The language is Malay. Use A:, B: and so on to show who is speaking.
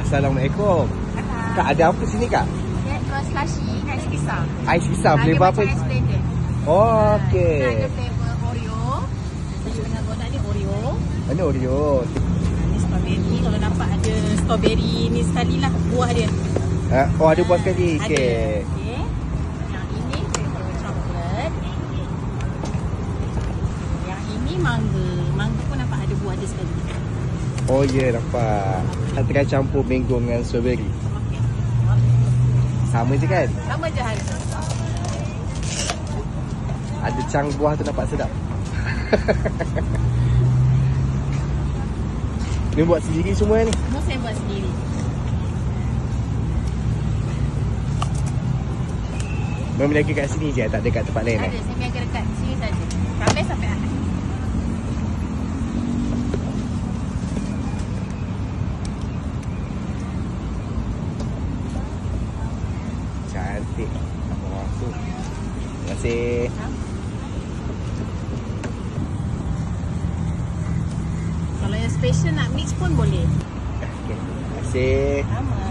A: Assalamualaikum. Kak, ada apa sini kak?
B: Dia jual slushy, ais pisang.
A: Ais pisang, flavor apa?
B: Ais blender.
A: Oh, okey.
B: Ada flavor Oreo. Saya dengan kotak ni Oreo.
A: Mana Oreo?
B: Ni strawberry. Kalau nampak ada strawberry ni sekali lah buah dia.
A: Oh, ada buah sekali.
B: Ada.
A: Okey.
B: Okey. Yang ini flavor coklat. Yang ini mangga. Mangga pun nampak ada buah dia sekali.
A: Oh ya, nampak. Tengah campur mango dengan strawberry.
B: Okey.
A: Sama je kan?
B: Sama je harga.
A: Ada cang buah tu nampak sedap. Ni buat sendiri semua ni?
B: Semua saya buat sendiri.
A: Memang lagi kat sini je, tak ada kat tempat lain
B: Ada, saya niaga dekat sini saja. Khamis sampai Ahad.
A: Cantik. Masuk. Terima kasih.
B: Kalau yang special nak mix pun boleh.
A: Okay. Terima kasih.
B: Sama.